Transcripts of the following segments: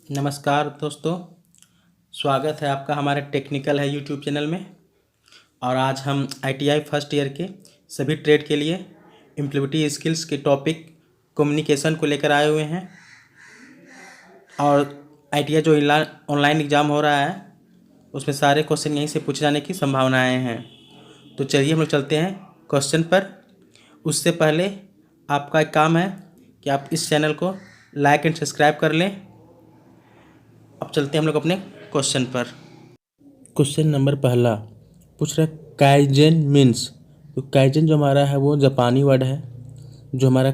नमस्कार दोस्तों, स्वागत है आपका हमारे टेक्निकल है यूट्यूब चैनल में। और आज हम आईटीआई फर्स्ट ईयर के सभी ट्रेड के लिए एम्प्लॉयबिलिटी स्किल्स के टॉपिक कम्युनिकेशन को लेकर आए हुए हैं। और आईटीआई जो ऑनलाइन एग्ज़ाम हो रहा है उसमें सारे क्वेश्चन यहीं से पूछे जाने की संभावनाएं हैं। तो चलिए हम लोग चलते हैं क्वेश्चन पर। उससे पहले आपका एक काम है कि आप इस चैनल को लाइक एंड सब्सक्राइब कर लें। अब चलते हैं हम लोग अपने क्वेश्चन पर। क्वेश्चन नंबर पहला पूछ रहा है काइजेन मीन्स। तो काइजेन जो हमारा है वो जापानी वर्ड है जो हमारा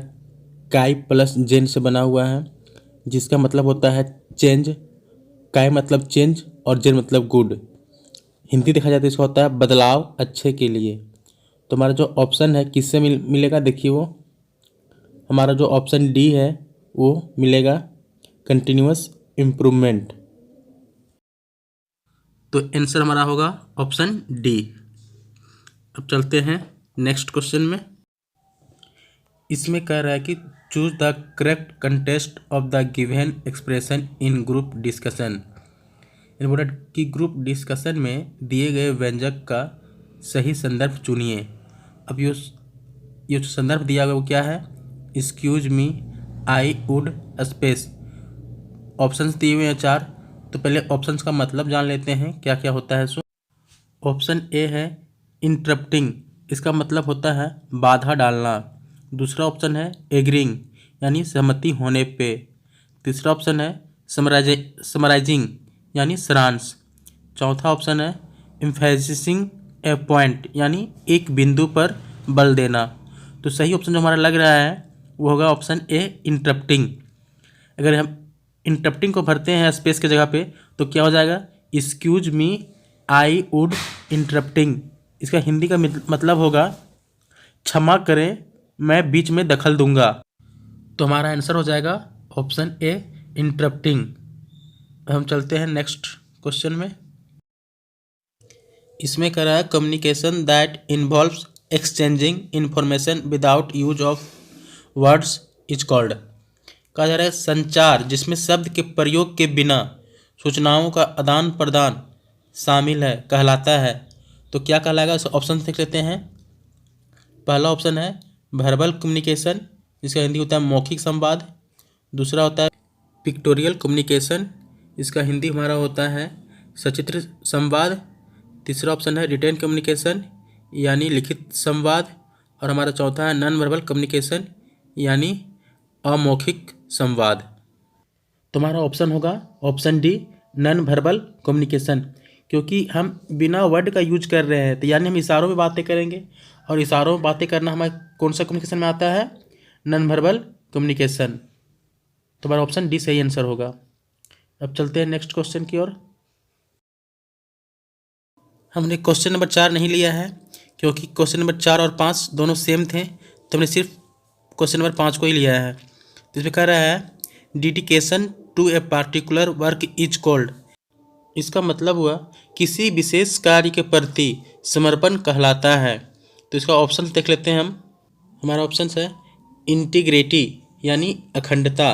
काई प्लस जेन से बना हुआ है, जिसका मतलब होता है चेंज। काई मतलब चेंज और जेन मतलब गुड। हिंदी देखा जाए तो इसका होता है बदलाव अच्छे के लिए। तो हमारा जो ऑप्शन है किससे मिलेगा, देखिए वो हमारा जो ऑप्शन डी है वो मिलेगा कंटिन्यूअस इम्प्रूवमेंट। तो आंसर हमारा होगा ऑप्शन डी। अब चलते हैं नेक्स्ट क्वेश्चन में। इसमें कह रहा है कि choose the correct contest of the given expression in group discussion. इन बोला कि ग्रुप डिस्कशन में दिए गए व्यंजक का सही संदर्भ चुनिए। अब ये जो संदर्भ दिया गया वो क्या है? Excuse me, I would, space. Options दिए हुए हैं 4। तो पहले ऑप्शंस का मतलब जान लेते हैं क्या क्या होता है। सो ऑप्शन ए है इंटरप्टिंग, इसका मतलब होता है बाधा डालना। दूसरा ऑप्शन है एग्रीइंग यानी सहमति होने पे। तीसरा ऑप्शन है समराइजिंग यानी सारांश। चौथा ऑप्शन है एम्फेसिसिंग ए पॉइंट यानी एक बिंदु पर बल देना। तो सही ऑप्शन जो हमारा लग रहा है वो होगा ऑप्शन ए इंटरप्टिंग। अगर हम इंटरप्टिंग को भरते हैं स्पेस की जगह पे तो क्या हो जाएगा? Excuse me, I would interrupting. इसका हिंदी का मतलब होगा क्षमा करें, मैं बीच में दखल दूंगा। तो हमारा आंसर हो जाएगा ऑप्शन ए इंटरप्टिंग। हम चलते हैं नेक्स्ट क्वेश्चन में। इसमें कह रहा है communication that involves exchanging information without use of words is called. कहा जा रहा है संचार जिसमें शब्द के प्रयोग के बिना सूचनाओं का आदान प्रदान शामिल है कहलाता है। तो क्या कहलाएगा? इस ऑप्शन देख लेते हैं। पहला ऑप्शन है वर्बल कम्युनिकेशन, जिसका हिंदी होता है मौखिक संवाद। दूसरा होता है पिक्टोरियल कम्युनिकेशन, इसका हिंदी हमारा होता है सचित्र संवाद। तीसरा ऑप्शन है रिटेन कम्युनिकेशन यानी लिखित संवाद। और हमारा चौथा है नॉन वर्बल कम्युनिकेशन यानी अमौखिक संवाद। तुम्हारा ऑप्शन होगा option D non verbal communication, क्योंकि हम बिना वर्ड का यूज कर रहे हैं तो यानी हम इशारों में बातें करेंगे। और इशारों में बातें करना हमारे कौन सा कम्युनिकेशन में आता है? Non verbal communication. तुम्हारा ऑप्शन डी सही आंसर होगा। अब चलते हैं नेक्स्ट क्वेश्चन की ओर। हमने क्वेश्चन नंबर 4 नहीं लिया है क्योंकि क्वेश्चन नंबर 4 और 5 दोनों सेम थे, तो हमने सिर्फ क्वेश्चन नंबर 5 को ही लिया है। तो इसमें कह रहा है dedication to a particular work is called. इसका मतलब हुआ किसी विशेष कार्य के प्रति समर्पण कहलाता है। तो इसका ऑप्शन देख लेते हैं हम। हमारा ऑप्शन है इंटीग्रिटी यानी अखंडता।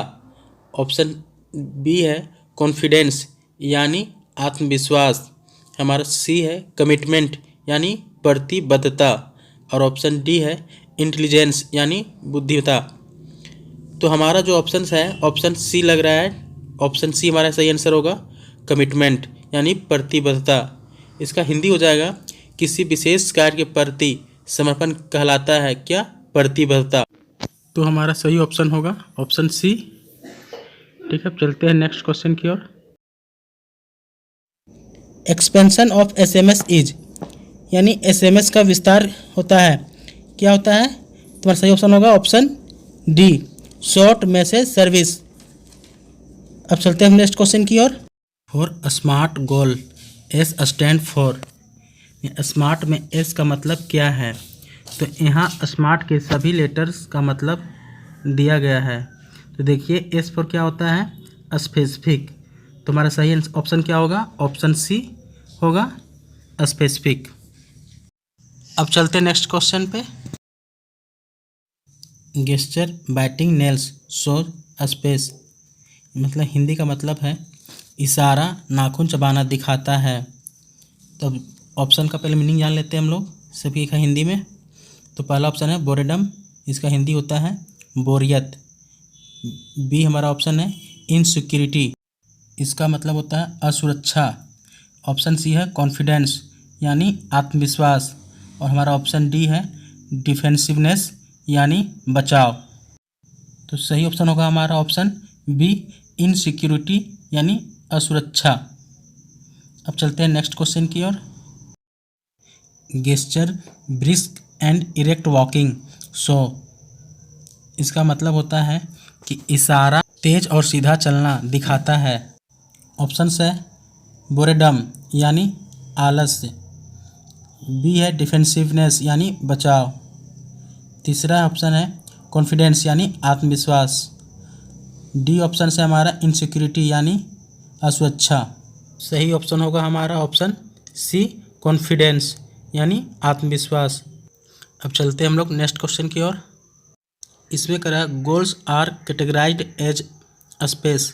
ऑप्शन बी है कॉन्फिडेंस यानी आत्मविश्वास। हमारा सी है कमिटमेंट यानी प्रतिबद्धता। और ऑप्शन डी है इंटेलिजेंस यानी बुद्धिमत्ता। तो हमारा जो ऑप्शन है ऑप्शन सी लग रहा है। ऑप्शन सी हमारा सही आंसर होगा कमिटमेंट यानी प्रतिबद्धता। इसका हिंदी हो जाएगा किसी विशेष कार्य के प्रति समर्पण कहलाता है क्या? प्रतिबद्धता। तो हमारा सही ऑप्शन होगा ऑप्शन सी। ठीक है, अब चलते हैं नेक्स्ट क्वेश्चन की ओर। एक्सपेंशन ऑफ एसएमएस इज यानी एसएमएस का विस्तार होता है, क्या होता है? तुम्हारा सही ऑप्शन होगा option D short message service. अब चलते हैं हम नेक्स्ट क्वेश्चन की ओर। For smart goal S stand for. Smart में एस का मतलब क्या है? तो यहाँ स्मार्ट के सभी लेटर्स का मतलब दिया गया है। तो देखिए एस फॉर क्या होता है? स्पेसिफिक। तुम्हारा सही ऑप्शन क्या होगा? ऑप्शन सी होगा स्पेसिफिक। अब चलते हैं नेक्स्ट क्वेश्चन पे। Gesture biting nails show space मतलब हिंदी का मतलब है इशारा नाखून चबाना दिखाता है। तो ऑप्शन का पहले मीनिंग जान लेते हैं हम लोग सभी का हिंदी में। तो पहला ऑप्शन है बोरेडम, इसका हिंदी होता है बोरियत। बी हमारा ऑप्शन है इनसिक्योरिटी, इसका मतलब होता है असुरक्षा। ऑप्शन सी है कॉन्फिडेंस यानी आत्मविश्वास। और हमारा ऑप्शन डी है डिफेंसिवनेस यानी बचाव। तो सही ऑप्शन होगा हमारा ऑप्शन बी इनसिक्योरिटी यानी असुरक्षा। अब चलते हैं नेक्स्ट क्वेश्चन की ओर। Gesture brisk and erect walking so, इसका मतलब होता है कि इशारा तेज और सीधा चलना दिखाता है। ऑप्शन है बोरेडम यानी आलस्य, बी है डिफेंसिवनेस यानी बचाव, तीसरा ऑप्शन है कॉन्फिडेंस यानी आत्मविश्वास, डी ऑप्शन से हमारा इनसिक्योरिटी यानी असुरक्षा। सही ऑप्शन होगा हमारा ऑप्शन सी कॉन्फिडेंस यानी आत्मविश्वास। अब चलते हैं हम लोग नेक्स्ट क्वेश्चन की ओर। इसमें करा goals are categorized as space,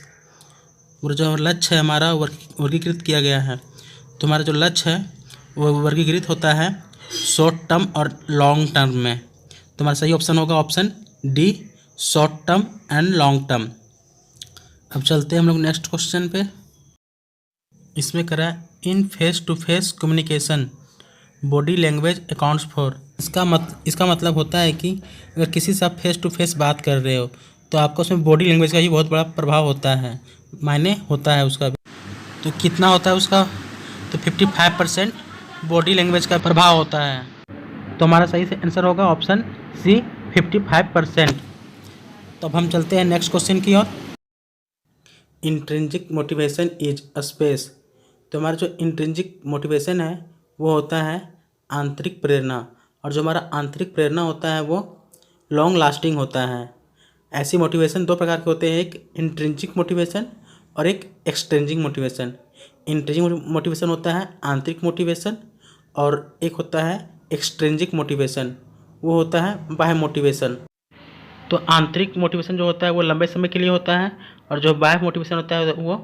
और जो लक्ष्य है हमारा वर्गीकृत किया गया है। तो हमारा जो लक्ष्य है वो वर्गीकृत होता है शॉर्ट टर्म और लॉन्ग टर्म में। तो हमारा सही ऑप्शन होगा option D short term and long term. अब चलते हैं हम लोग नेक्स्ट क्वेश्चन पे। इसमें करा in face to face communication body language accounts for, इसका मतलब होता है कि अगर किसी से आप फेस टू फेस बात कर रहे हो तो आपको उसमें बॉडी लैंग्वेज का ही बहुत बड़ा प्रभाव होता है, मायने होता है उसका भी। तो कितना होता है उसका, तो 55% बॉडी लैंग्वेज का प्रभाव होता है। तो हमारा सही से आंसर होगा ऑप्शन सी 55%। तो अब हम चलते हैं नेक्स्ट क्वेश्चन की ओर। Intrinsic motivation is a space, तो हमारा जो इंट्रिंसिक मोटिवेशन है वो होता है आंतरिक प्रेरणा, और जो हमारा आंतरिक प्रेरणा होता है वो लॉन्ग लास्टिंग होता है। ऐसी मोटिवेशन दो प्रकार के होते हैं, एक इंट्रिंसिक मोटिवेशन और एक एक्सट्रिंसिक मोटिवेशन। इंट्रिंसिक मोटिवेशन होता है आंतरिक मोटिवेशन, और एक होता है एक्सट्रिंसिक मोटिवेशन, वो होता है बाह्य मोटिवेशन। तो आंतरिक मोटिवेशन जो होता है वो लंबे समय के लिए होता है, और जो बाह्य मोटिवेशन होता है वो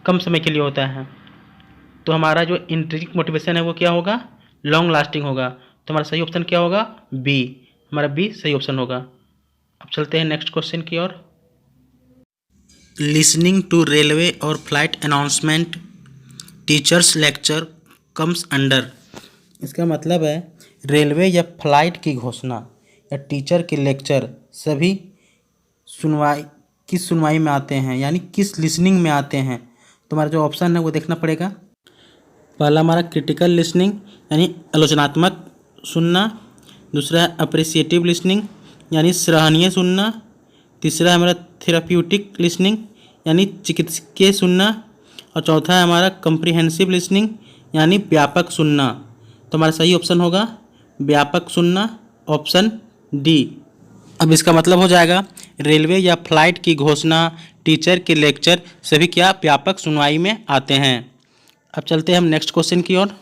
कम समय के लिए होता है। तो हमारा जो इंट्रिंसिक मोटिवेशन है वो क्या होगा, लॉन्ग लास्टिंग होगा। तो हमारा सही ऑप्शन क्या होगा, बी, हमारा बी सही ऑप्शन होगा। अब चलते हैं नेक्स्ट क्वेश्चन की ओर। लिसनिंग टू रेलवे और flight announcement teachers lecture comes under, इसका मतलब है रेलवे या फ्लाइट की घोषणा या टीचर के लेक्चर सभी किस सुनवाई में आते हैं, यानी किस लिसनिंग में आते हैं। तो हमारा जो ऑप्शन है वो देखना पड़ेगा। पहला हमारा क्रिटिकल लिसनिंग यानी आलोचनात्मक सुनना, दूसरा है अप्रिसिएटिव लिसनिंग यानी सराहनीय सुनना, तीसरा है हमारा थेराप्यूटिक लिसनिंग यानी चिकित्सकीय सुनना, और चौथा है हमारा कम्प्रिहेंसिव लिसनिंग यानी व्यापक सुनना। तो हमारा सही ऑप्शन होगा व्यापक सुनना, ऑप्शन डी। अब इसका मतलब हो जाएगा रेलवे या फ्लाइट की घोषणा, टीचर के लेक्चर सभी क्या व्यापक सुनवाई में आते हैं। अब चलते हैं हम नेक्स्ट क्वेश्चन की ओर।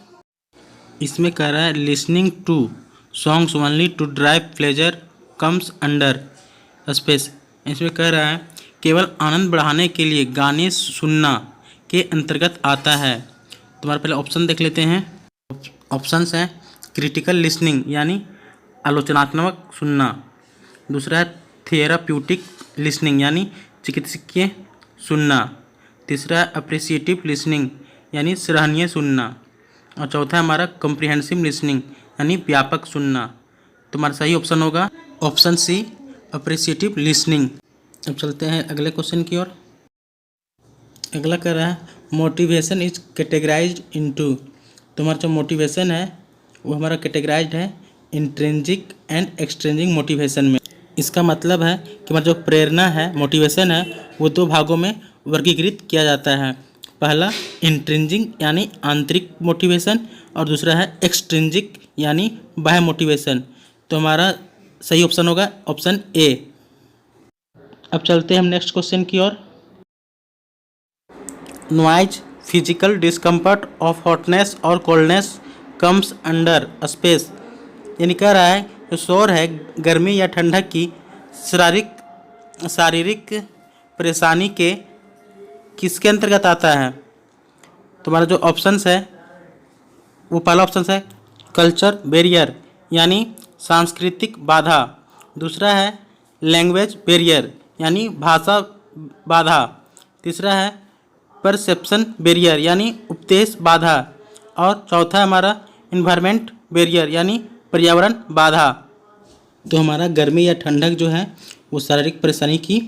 इसमें कह रहा है listening to songs only to drive pleasure comes under space, इसमें कह रहा है केवल आनंद बढ़ाने के लिए गाने सुनना के अंतर्गत आता है। तुम्हारा पहले ऑप्शन देख लेते हैं। ऑप्शंस हैं क्रिटिकल लिसनिंग यानी आलोचनात्मक सुनना, दूसरा है थेराप्यूटिक लिसनिंग यानी चिकित्सकीय सुनना, तीसरा है अप्रिसिएटिव लिसनिंग यानी सराहनीय सुनना, और चौथा है हमारा कम्प्रिहेंसिव लिसनिंग यानी व्यापक सुनना। तुम्हारा सही ऑप्शन होगा ऑप्शन सी अप्रिसिएटिव लिसनिंग। अब चलते हैं अगले क्वेश्चन की ओर। अगला कर रहा है मोटिवेशन इज कैटेगराइज्ड इनटू, तुम्हारा जो मोटिवेशन है वो हमारा कैटेगराइज्ड है इंट्रिंसिक एंड एक्सट्रिंसिक मोटिवेशन में। इसका मतलब है कि हमारा जो प्रेरणा है मोटिवेशन है वो दो भागों में वर्गीकृत किया जाता है। पहला इंट्रिंसिक यानी आंतरिक मोटिवेशन, और दूसरा है एक्सट्रिंसिक यानी बाह्य मोटिवेशन। तो हमारा सही ऑप्शन होगा ऑप्शन ए। अब चलते हैं हम नेक्स्ट क्वेश्चन की ओर। Noise physical discomfort of hotness और कोल्डनेस कम्स अंडर स्पेस, यानी कह रहा है जो शोर है गर्मी या ठंडक की शारीरिक परेशानी के किसके अंतर्गत आता है? तुम्हारा जो ऑप्शंस है वो पहला ऑप्शन है कल्चर बैरियर यानी सांस्कृतिक बाधा। दूसरा है लैंग्वेज बैरियर यानी भाषा बाधा। तीसरा है परसेप्शन बैरियर यानी उपदेश बाधा। और चौथा है हमारा इन्वायरमेंट बैरियर यानी पर्यावरण बाधा। तो हमारा गर्मी या ठंडक जो है वो शारीरिक परेशानी की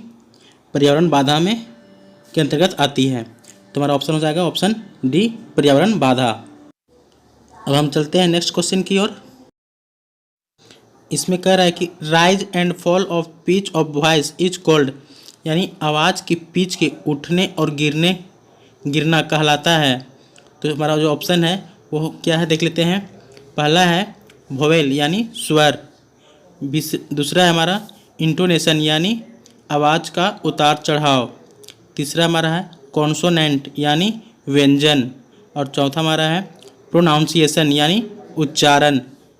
पर्यावरण बाधा में के अंतर्गत आती है। तो हमारा ऑप्शन हो जाएगा ऑप्शन डी, पर्यावरण बाधा। अब हम चलते हैं नेक्स्ट क्वेश्चन की ओर। इसमें कह रहा है कि rise and fall of pitch of voice is called यानी आवाज़ की पिच के उठने और गिरना कहलाता है। तो हमारा जो ऑप्शन है वो क्या है देख लेते हैं। पहला है वोवेल यानी स्वर। दूसरा है हमारा इंटोनेशन यानी आवाज़ का उतार चढ़ाव। तीसरा हमारा है कॉन्सोनेंट यानी व्यंजन। और चौथा हमारा है प्रोनाउंसिएशन यानी उच्चारण।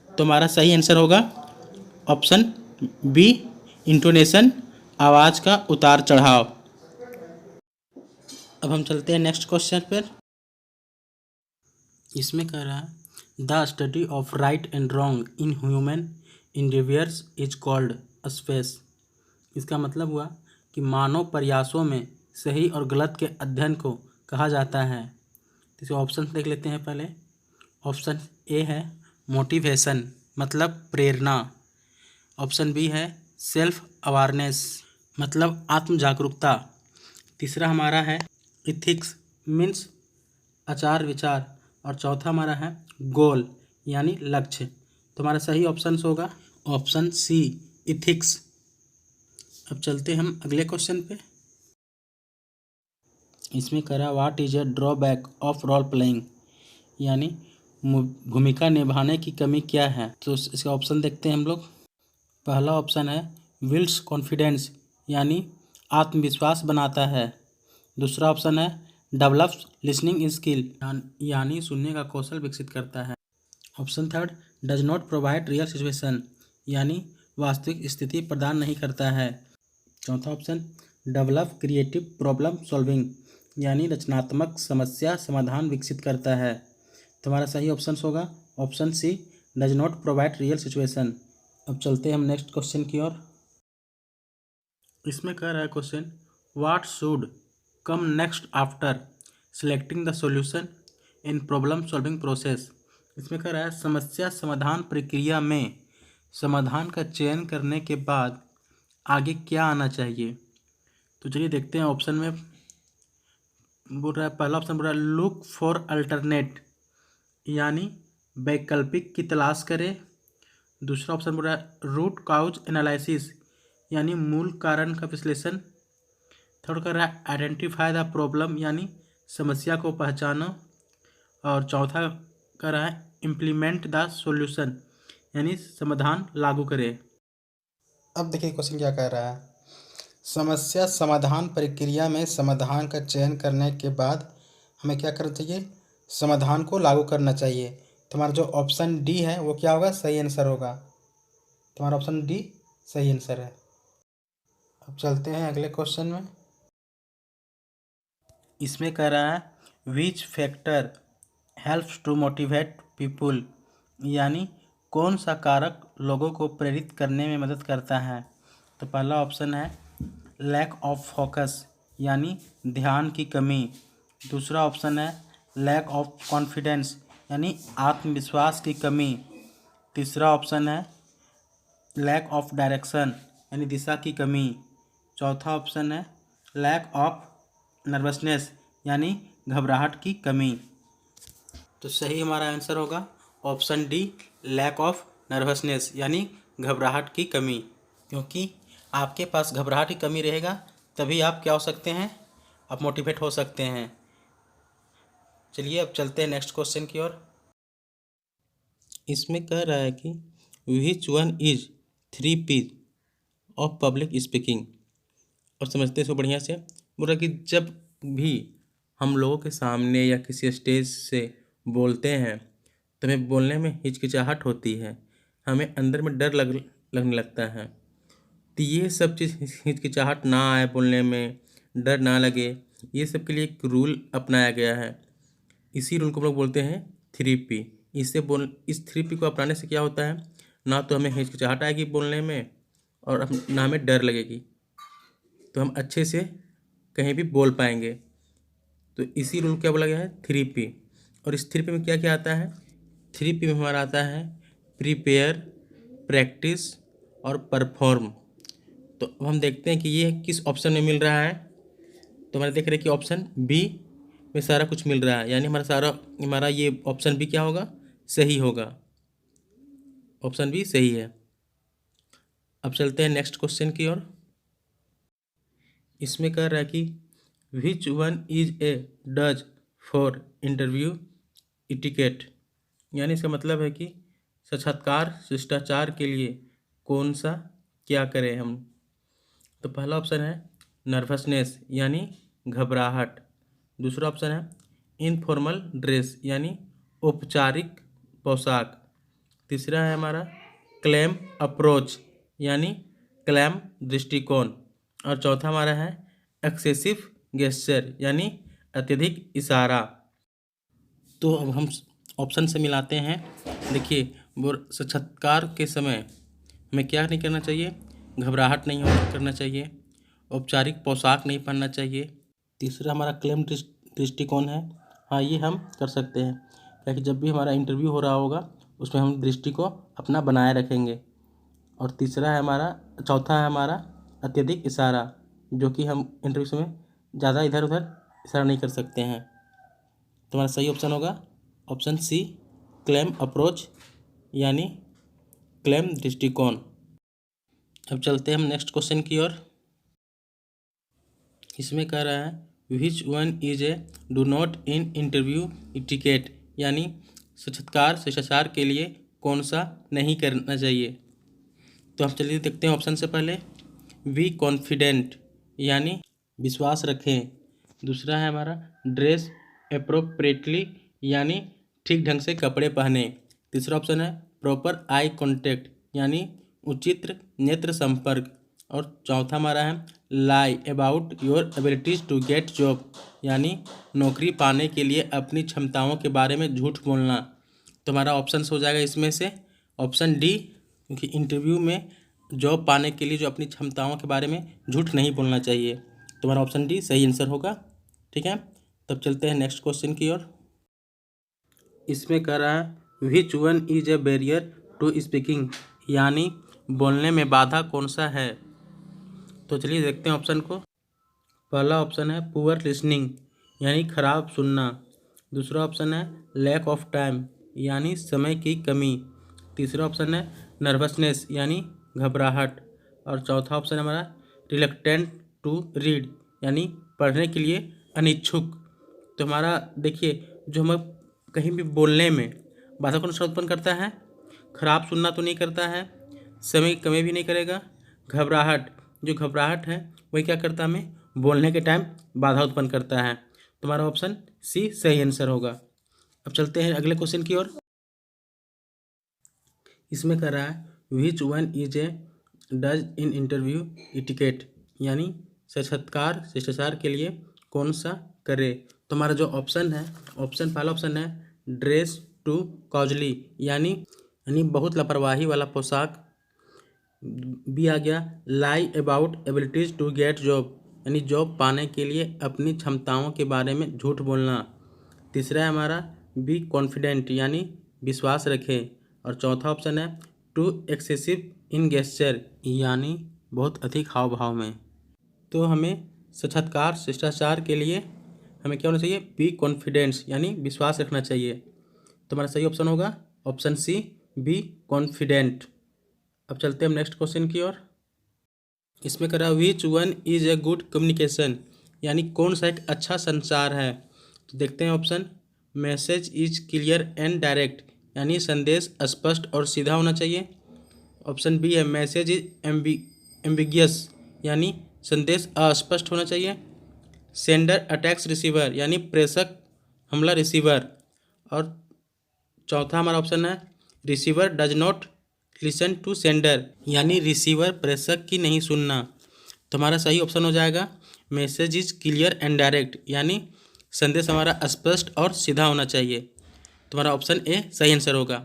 तो हमारा सही आंसर होगा ऑप्शन बी, इंटोनेशन, आवाज़ का उतार चढ़ाव। अब हम चलते हैं नेक्स्ट क्वेश्चन पर। इसमें कह रहा है the study of right and wrong in human endeavours is called space. इसका मतलब हुआ कि मानव प्रयासों में सही और गलत के अध्ययन को कहा जाता है। तो इसे ऑप्शन देख लेते हैं पहले। ऑप्शन ए है मोटिवेशन मतलब प्रेरणा। ऑप्शन बी है सेल्फ अवेयरनेस मतलब आत्म जागरूकता। तीसरा हमारा है इथिक्स मीन्स आचार विचार। और चौथा हमारा है गोल यानी लक्ष्य। तो हमारा सही ऑप्शन होगा ऑप्शन सी, इथिक्स। अब चलते हम अगले क्वेश्चन पे। इसमें करा what is a drawback of role playing यानी भूमिका निभाने की कमी क्या है। तो इसका ऑप्शन देखते हैं हम लोग। पहला ऑप्शन है विल्स कॉन्फिडेंस यानी आत्मविश्वास बनाता है। दूसरा ऑप्शन है डेवलप्स लिसनिंग स्किल यानी सुनने का कौशल विकसित करता है। Option third does not provide real situation यानी वास्तविक स्थिति प्रदान नहीं करता है। चौथा option develop creative problem solving यानी रचनात्मक समस्या समाधान विकसित करता है। तो हमारा सही ऑप्शन होगा option C, does not provide real situation. अब चलते हैं हम नेक्स्ट क्वेश्चन की ओर। इसमें कह रहा है question what should come next after selecting the solution in problem solving process. इसमें कह रहा है समस्या समाधान प्रक्रिया में समाधान का चयन करने के बाद आगे क्या आना चाहिए। तो चलिए देखते हैं। ऑप्शन में बोल रहा है पहला ऑप्शन बोल रहा है लुक फॉर अल्टरनेट यानी वैकल्पिक की तलाश करें। दूसरा ऑप्शन बोल रहा है रूट काउज एनालिसिस यानी मूल कारण का विश्लेषण। थर्ड कर रहा है आइडेंटिफाई द प्रॉब्लम यानी समस्या को पहचानो। और चौथा कर रहा है इम्प्लीमेंट द सॉल्यूशन यानी समाधान लागू करें। अब देखिए क्वेश्चन क्या कह रहा है। समस्या समाधान प्रक्रिया में समाधान का चयन करने के बाद हमें क्या करना चाहिए, समाधान को लागू करना चाहिए। तुम्हारा जो ऑप्शन डी है वो क्या होगा, सही आंसर होगा। तुम्हारा ऑप्शन डी सही आंसर है। अब चलते हैं अगले क्वेश्चन में। इसमें कह रहा है which factor helps to motivate people यानी कौन सा कारक लोगों को प्रेरित करने में मदद करता है। तो पहला ऑप्शन है लैक ऑफ फोकस यानी ध्यान की कमी। दूसरा ऑप्शन है लैक ऑफ कॉन्फिडेंस यानी आत्मविश्वास की कमी। तीसरा ऑप्शन है लैक ऑफ डायरेक्शन यानी दिशा की कमी। चौथा ऑप्शन है लैक ऑफ नर्वसनेस यानी घबराहट की कमी। तो सही हमारा आंसर होगा option D, lack of nervousness यानी घबराहट की कमी। क्योंकि आपके पास घबराहट की कमी रहेगा तभी आप क्या हो सकते हैं, आप मोटिवेट हो सकते हैं। चलिए अब चलते हैं नेक्स्ट क्वेश्चन की ओर। इसमें कह रहा है कि which one is 3 P of public speaking. और समझते हैं इसको बढ़िया से। बोल रहा कि जब भी हम लोगों के सामने या किसी स्टेज से बोलते हैं तो हमें बोलने में हिचकिचाहट होती है, हमें अंदर में डर लगने लगता है। तो ये सब चीज़ हिचकिचाहट ना आए, बोलने में डर ना लगे, ये सब के लिए एक रूल अपनाया गया है। इसी रूल को हम लोग बोलते हैं 3P। इस 3P को अपनाने से क्या होता है, ना तो हमें हिचकिचाहट आएगी बोलने में और ना हमें डर लगेगी, तो हम अच्छे से कहीं भी बोल पाएंगे। तो इसी रूल क्या बोला गया है 3P। और इस 3P में क्या क्या आता है, 3P में हमारा आता है प्रिपेयर, प्रैक्टिस और परफॉर्म। तो अब हम देखते हैं कि ये किस ऑप्शन में मिल रहा है। तो हमारे देख रहे हैं कि ऑप्शन बी में सारा कुछ मिल रहा है, यानी हमारा ये ऑप्शन बी क्या होगा, सही होगा। ऑप्शन बी सही है। अब चलते हैं नेक्स्ट क्वेश्चन की ओर। इसमें कह रहा है कि which one is a does for interview etiquette, यानी इसका मतलब है कि साक्षात्कार शिष्टाचार के लिए कौन सा क्या करें हम। तो पहला ऑप्शन है नर्वसनेस यानी घबराहट। दूसरा ऑप्शन है इनफॉर्मल ड्रेस यानी औपचारिक पोशाक। तीसरा है हमारा क्लैम अप्रोच यानी क्लैम दृष्टिकोण। और चौथा हमारा है एक्सेसिव गेस्चर यानी अत्यधिक इशारा। तो अब हम ऑप्शन से मिलाते हैं। देखिए, वो साक्षात्कार के समय हमें क्या नहीं करना चाहिए, घबराहट नहीं करना चाहिए, औपचारिक पोशाक नहीं पहनना चाहिए। तीसरा हमारा क्लेम दृष्टिकोण है, हाँ ये हम कर सकते हैं, क्योंकि जब भी हमारा इंटरव्यू हो रहा होगा उसमें हम दृष्टि को अपना बनाए रखेंगे। और तीसरा है हमारा, चौथा है हमारा अत्यधिक इशारा, जो कि हम इंटरव्यू समय ज़्यादा इधर उधर इशारा नहीं कर सकते हैं। तो हमारा सही ऑप्शन होगा ऑप्शन सी क्लेम अप्रोच यानी क्लेम दृष्टिकोण। अब चलते हैं हम नेक्स्ट क्वेश्चन की ओर। इसमें कह रहा है which one is a do not in interview etiquette, यानी साक्षात्कार शिष्टाचार के लिए कौन सा नहीं करना चाहिए। तो हम चलिए देखते हैं ऑप्शन से पहले वी कॉन्फिडेंट यानी विश्वास रखें। दूसरा है हमारा ड्रेस अप्रोप्रिएटली यानी ठीक ढंग से कपड़े पहने। तीसरा ऑप्शन है प्रॉपर आई कॉन्टेक्ट यानी उचित नेत्र संपर्क। और चौथा हमारा है lie about your abilities to get job यानी नौकरी पाने के लिए अपनी क्षमताओं के बारे में झूठ बोलना। तो हमारा ऑप्शन हो जाएगा इसमें से ऑप्शन डी, क्योंकि इंटरव्यू में जॉब पाने के लिए जो अपनी क्षमताओं के बारे में झूठ नहीं बोलना चाहिए। तो हमारा ऑप्शन डी सही आंसर होगा। ठीक है, तब चलते हैं नेक्स्ट क्वेश्चन की ओर। इसमें कह रहा है which one is a barrier to speaking, यानी बोलने में बाधा कौन सा है। तो चलिए देखते हैं ऑप्शन को। पहला ऑप्शन है पुअर लिसनिंग यानी खराब सुनना। दूसरा ऑप्शन है लैक ऑफ टाइम यानी समय की कमी। तीसरा ऑप्शन है नर्वसनेस यानी घबराहट। और चौथा ऑप्शन है हमारा रिलक्टेंट टू रीड यानी पढ़ने के लिए अनिच्छुक। तो हमारा देखिए, जो हम कहीं भी बोलने में बाधा कौन सा उत्पन्न करता है, खराब सुनना तो नहीं करता है, समय की कमी भी नहीं करेगा, घबराहट, जो घबराहट है वही क्या करता है, हमें बोलने के टाइम बाधा उत्पन्न करता है। तो हमारा ऑप्शन सी सही आंसर होगा। अब चलते हैं अगले क्वेश्चन की ओर। इसमें कह रहा है which one is a does in interview etiquette, यानी साक्षात्कार शिष्टाचार के लिए कौन सा करे। तो हमारा जो ऑप्शन है, पहला ऑप्शन है ड्रेस टू कॉजली यानी बहुत लापरवाही वाला पोशाक। बी आ गया lie about abilities to get job यानी जॉब पाने के लिए अपनी क्षमताओं के बारे में झूठ बोलना। तीसरा है हमारा बी कॉन्फिडेंट यानी विश्वास रखें। और चौथा ऑप्शन है टू एक्सेसिव इन गेस्चर यानी बहुत अधिक हाव भाव में। तो हमें साक्षात्कार शिष्टाचार के लिए हमें क्या होना चाहिए, बी कॉन्फिडेंस यानी विश्वास रखना चाहिए। तो हमारा सही ऑप्शन होगा ऑप्शन सी बी कॉन्फिडेंट। अब चलते हैं हम नेक्स्ट क्वेश्चन की ओर। इसमें कह रहा है which one is A good communication यानी कौन सा एक अच्छा संचार है। तो देखते हैं option message is clear and direct यानी संदेश स्पष्ट और सीधा होना चाहिए। ऑप्शन बी है मैसेज इज एम्बिगियस यानी संदेश अस्पष्ट होना चाहिए। सेंडर अटैक्स रिसीवर यानी प्रेषक हमला रिसीवर। और चौथा हमारा ऑप्शन है receiver does not listen to sender यानी रिसीवर प्रेषक की नहीं सुनना। तो हमारा सही ऑप्शन हो जाएगा message is clear and direct, यानी संदेश हमारा स्पष्ट और सीधा होना चाहिए। तुम्हारा ऑप्शन ए सही आंसर होगा।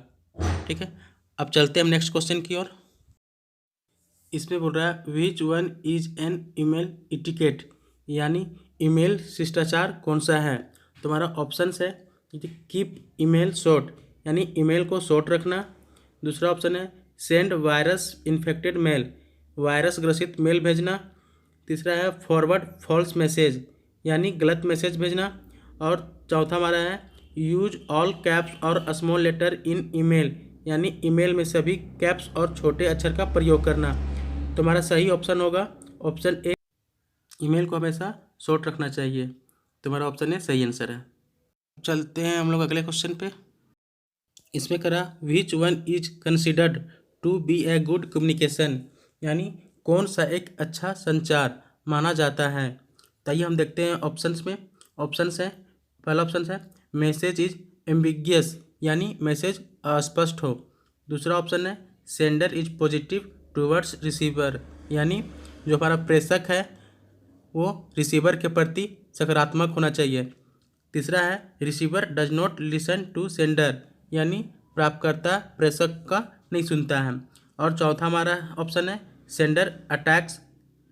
ठीक है, अब चलते हैं हम नेक्स्ट क्वेश्चन की ओर। इसमें बोल रहा है which one is an email etiquette, यानी ईमेल शिष्टाचार कौन सा है। तुम्हारा ऑप्शन है कीप ईमेल शॉर्ट, यानी ईमेल को शॉर्ट रखना। दूसरा ऑप्शन है send virus infected mail, virus ग्रसित मेल भेजना। तीसरा है फॉरवर्ड फॉल्स मैसेज, यानी गलत मैसेज भेजना। और चौथा हमारा है यूज ऑल कैप्स और स्मॉल लेटर इन ईमेल, यानी ईमेल में सभी कैप्स और छोटे अक्षर का प्रयोग करना। तुम्हारा सही ऑप्शन होगा ऑप्शन ए, ईमेल को हमेशा शॉर्ट रखना चाहिए। तुम्हारा ऑप्शन ए सही आंसर है। चलते हैं हम लोग अगले क्वेश्चन पे। इसमें करा which one is considered to be a good communication, यानी कौन सा एक अच्छा संचार माना जाता है। तो आइए हम देखते हैं ऑप्शंस में। ऑप्शंस है, पहला ऑप्शन है मैसेज इज एम्बिगियस, यानी मैसेज अस्पष्ट हो। दूसरा ऑप्शन है sender is positive towards receiver, यानी जो हमारा प्रेषक है वो रिसीवर के प्रति सकारात्मक होना चाहिए। तीसरा है receiver does not listen to sender, यानी प्राप्तकर्ता प्रेषक का नहीं सुनता है। और चौथा हमारा ऑप्शन है सेंडर अटैक्स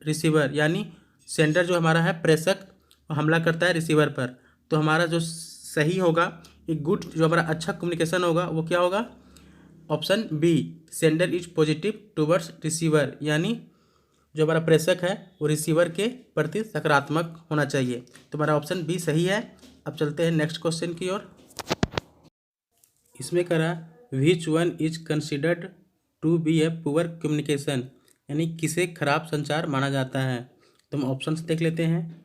रिसीवर, यानी सेंडर जो हमारा है प्रेषक हमला करता है रिसीवर पर। तो हमारा जो सही होगा एक गुड, जो हमारा अच्छा कम्युनिकेशन होगा वो क्या होगा, option B sender is positive towards receiver, यानी जो हमारा प्रेषक है वो रिसीवर के प्रति सकारात्मक होना चाहिए। तो हमारा ऑप्शन बी सही है। अब चलते हैं नेक्स्ट क्वेश्चन की ओर। इसमें करा which one is considered to be a poor communication, यानी किसे खराब संचार माना जाता है। तो हम ऑप्शंस देख लेते हैं।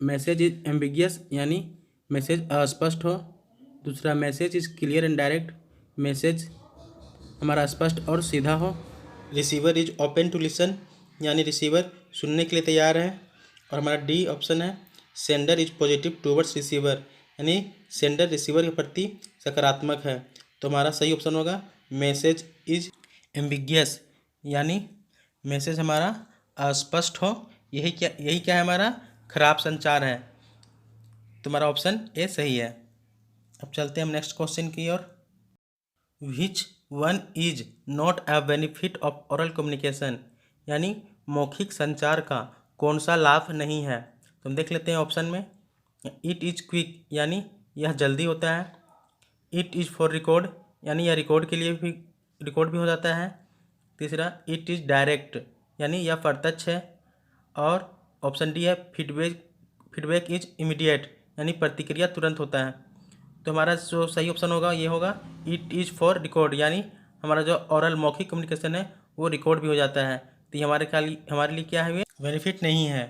मैसेज इज एम्बिगियस, यानी मैसेज अस्पष्ट हो। दूसरा message is clear and direct, message हमारा स्पष्ट और सीधा हो। Receiver is open to listen, यानी रिसीवर सुनने के लिए तैयार है। और हमारा डी ऑप्शन है sender is positive towards receiver, यानी सेंडर रिसीवर के प्रति सकारात्मक है। तो हमारा सही ऑप्शन होगा मैसेज इज एम्बिगियस, यानी मैसेज हमारा अस्पष्ट हो। यही क्या है हमारा खराब संचार है। तुम्हारा ऑप्शन ए सही है। अब चलते हैं हम नेक्स्ट क्वेश्चन की ओर। Which one is not a benefit of oral communication, यानी मौखिक संचार का कौन सा लाभ नहीं है। तो हम देख लेते हैं ऑप्शन में। इट इज क्विक, यानी यह जल्दी होता है। इट इज फॉर रिकॉर्ड, यानी यह रिकॉर्ड के लिए भी रिकॉर्ड भी हो जाता है। तीसरा इट इज डायरेक्ट, यानी यह प्रत्यक्ष है। और ऑप्शन डी है फीडबैक इज इमीडिएट, यानी प्रतिक्रिया तुरंत होता है। तो हमारा जो सही ऑप्शन होगा ये होगा इट इज़ फॉर रिकॉर्ड, यानी हमारा जो ओरल मौखिक कम्युनिकेशन है वो रिकॉर्ड भी हो जाता है। तो ये हमारे लिए क्या है, बेनिफिट नहीं है।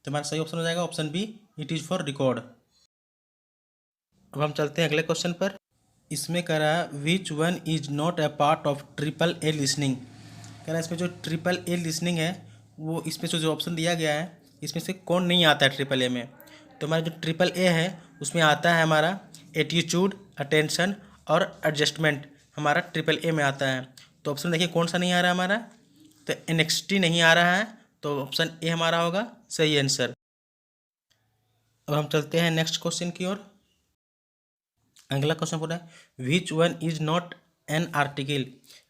तो हमारा सही ऑप्शन हो जाएगा option B it is for record. अब हम चलते हैं अगले क्वेश्चन पर। इसमें कह रहा है which one is not a part of triple A listening, कह रहा है इसमें जो ट्रिपल ए लिसनिंग है वो इसमें जो ऑप्शन दिया गया है इसमें से कौन नहीं आता है ट्रिपल ए में। तो हमारा जो ट्रिपल ए है उसमें आता है हमारा एटीट्यूड, अटेंशन और एडजस्टमेंट, हमारा ट्रिपल ए में आता है। तो ऑप्शन देखिए कौन सा नहीं आ रहा है हमारा, तो एनएक्सटी नहीं आ रहा है। तो ऑप्शन ए हमारा होगा सही आंसर। अब हम चलते हैं नेक्स्ट क्वेश्चन की ओर। अगला क्वेश्चन पूरा है which one is not an article.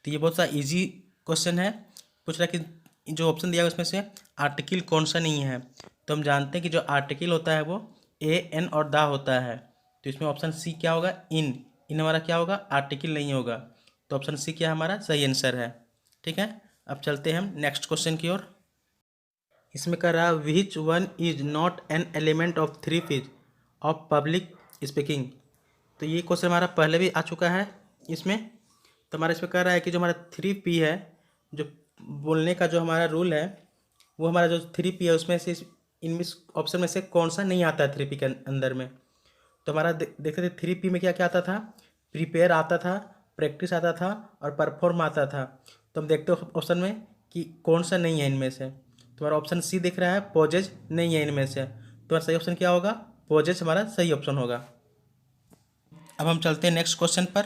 तो ये बहुत सा इजी क्वेश्चन है। पूछ रहा है कि जो ऑप्शन दिया है उसमें से आर्टिकल कौन सा नहीं है। तो हम जानते हैं कि जो आर्टिकल होता है वो ए एन और दा होता है। तो इसमें ऑप्शन सी क्या होगा, इन हमारा क्या होगा, आर्टिकल नहीं होगा। तो ऑप्शन सी क्या हमारा सही आंसर है। ठीक है, अब चलते हैं हम नेक्स्ट क्वेश्चन की ओर। इसमें कह रहा है which one is not an element of three P's of public speaking. तो ये क्वेश्चन हमारा पहले भी आ चुका है इसमें। तो हमारा इसमें कह रहा है कि जो हमारा 3P है, जो बोलने का जो हमारा रूल है वो हमारा जो 3P है उसमें से इनमें ऑप्शन में से कौन सा नहीं आता है 3P के अंदर में। तो हमारा देखते थे 3P में क्या क्या आता था, प्रिपेयर आता था, प्रैक्टिस आता था और परफॉर्म आता था। तो हम देखते हो ऑप्शन में कि कौन सा नहीं है इनमें से। तो हमारा ऑप्शन सी दिख रहा है पॉजेज नहीं है इनमें से। तो हमारा सही ऑप्शन क्या होगा, पॉजेज हमारा सही ऑप्शन होगा। अब हम चलते हैं नेक्स्ट क्वेश्चन पर।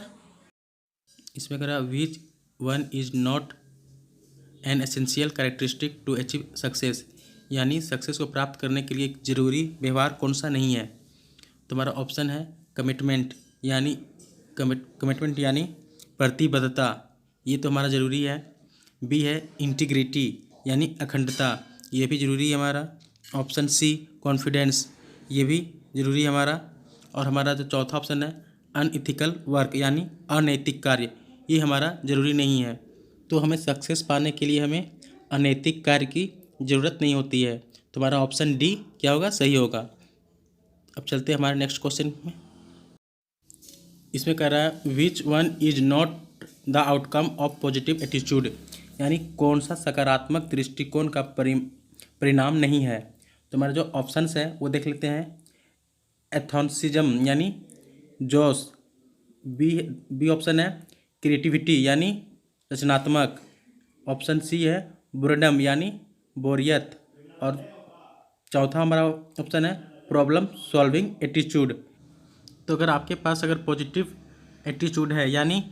इसमें कह रहा है which one is not an essential characteristic to achieve success, यानी सक्सेस को प्राप्त करने के लिए एक जरूरी व्यवहार कौन सा नहीं है? तुम्हारा ऑप्शन है कमिटमेंट यानी प्रतिबद्धता, ये तो हमारा ज़रूरी है। बी है इंटीग्रिटी यानी अखंडता, ये भी ज़रूरी है हमारा। ऑप्शन सी कॉन्फिडेंस, ये भी ज़रूरी है हमारा। और हमारा जो चौथा ऑप्शन है अनइथिकल वर्क यानी अनैतिक कार्य, ये हमारा ज़रूरी नहीं है। तो हमें सक्सेस पाने के लिए हमें अनैतिक कार्य की ज़रूरत नहीं होती है। तुम्हारा ऑप्शन डी क्या होगा? सही होगा। अब चलते हैं हमारे नेक्स्ट क्वेश्चन में। इसमें कह रहा है which one is not the outcome of positive attitude, यानी कौन सा सकारात्मक दृष्टिकोण का परिणाम नहीं है। तो हमारे जो ऑप्शंस है वो देख लेते हैं। एथॉन्सिज्म यानी जोश, बी ऑप्शन है क्रिएटिविटी यानी रचनात्मक, ऑप्शन सी है बोरेडम यानी बोरियत, और चौथा हमारा ऑप्शन है प्रॉब्लम सॉल्विंग एटीट्यूड। तो अगर आपके पास अगर पॉजिटिव एटीट्यूड है यानी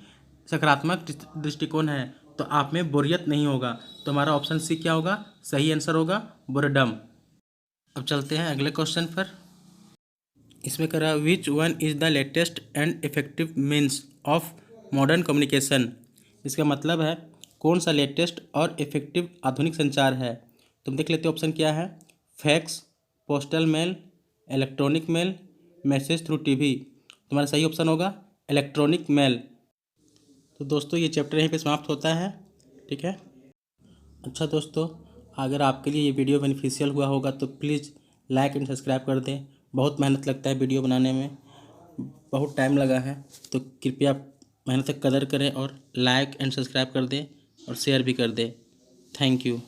सकारात्मक दृष्टिकोण है तो आप में बोरियत नहीं होगा। तो हमारा ऑप्शन सी क्या होगा? सही आंसर होगा बोरेडम। अब चलते हैं अगले क्वेश्चन पर। इसमें कह रहा है which one is the latest and effective means of modern communication. इसका मतलब है कौन सा लेटेस्ट और इफेक्टिव आधुनिक संचार है। तुम देख लेते हो ऑप्शन क्या है। Fax, postal mail, electronic mail, message through TV. तुम्हारा सही ऑप्शन होगा इलेक्ट्रॉनिक मेल। तो दोस्तों ये चैप्टर यहीं पे समाप्त होता है, ठीक है। अच्छा दोस्तों, अगर आपके लिए ये वीडियो बेनिफिशियल हुआ होगा तो प्लीज़ लाइक एंड सब्सक्राइब कर दें। बहुत मेहनत लगता है वीडियो बनाने में, बहुत टाइम लगा है, तो कृपया मेहनत की कदर करें और लाइक एंड सब्सक्राइब कर दें और शेयर भी कर दें। Thank you.